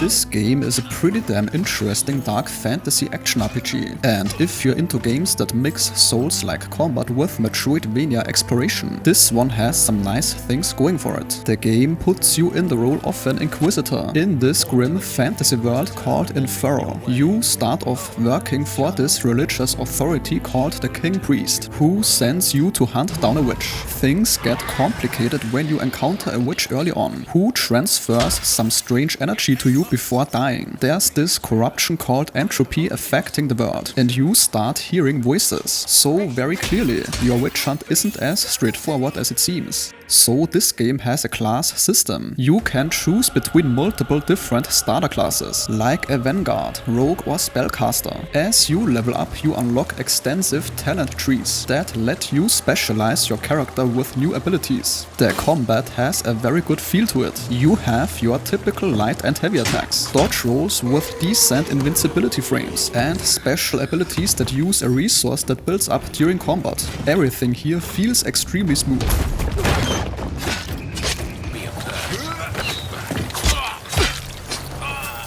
This game is a pretty damn interesting dark fantasy action RPG, and if you're into games that mix Souls-like combat with Metroidvania exploration, this one has some nice things going for it. The game puts you in the role of an inquisitor in this grim fantasy world called Infernal. You start off working for this religious authority called the King Priest, who sends you to hunt down a witch. Things get complicated when you encounter a witch early on, who transfers some strange energy to you before dying. There's this corruption called entropy affecting the world, and you start hearing voices. So very clearly, your witch hunt isn't as straightforward as it seems. So this game has a class system. You can choose between multiple different starter classes, like a Vanguard, Rogue or Spellcaster. As you level up, you unlock extensive talent trees that let you specialize your character with new abilities. The combat has a very good feel to it. You have your typical light and heavy attacks, dodge rolls with decent invincibility frames, and special abilities that use a resource that builds up during combat. Everything here feels extremely smooth.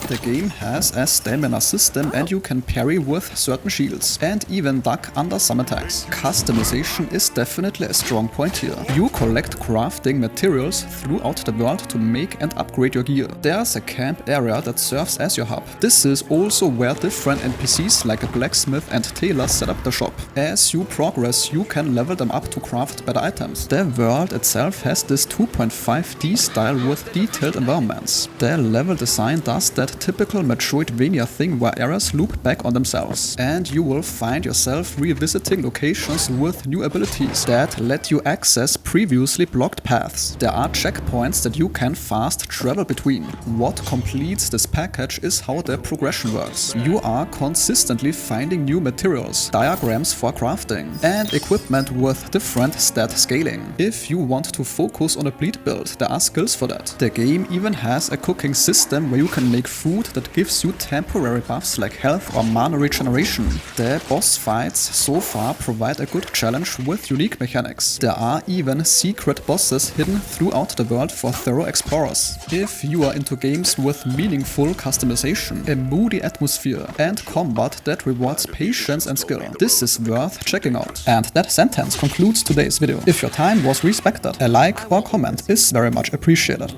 The game has a stamina system and you can parry with certain shields and even duck under some attacks. Customization is definitely a strong point here. You collect crafting materials throughout the world to make and upgrade your gear. There's a camp area that serves as your hub. This is also where different NPCs like a blacksmith and tailor set up the shop. As you progress, you can level them up to craft better items. The world itself has this 2.5D style with detailed environments. The level design does that typical Metroidvania thing where areas loop back on themselves, and you will find yourself revisiting locations with new abilities that let you access previously blocked paths. There are checkpoints that you can fast travel between. What completes this package is how the progression works. You are consistently finding new materials, diagrams for crafting, and equipment with different stat scaling. If you want to focus on a bleed build, there are skills for that. The game even has a cooking system where you can make food that gives you temporary buffs like health or mana regeneration. The boss fights so far provide a good challenge with unique mechanics. There are even secret bosses hidden throughout the world for thorough explorers. If you are into games with meaningful customization, a moody atmosphere, and combat that rewards patience and skill, this is worth checking out. And that sentence concludes today's video. If your time was respected, a like or comment is very much appreciated.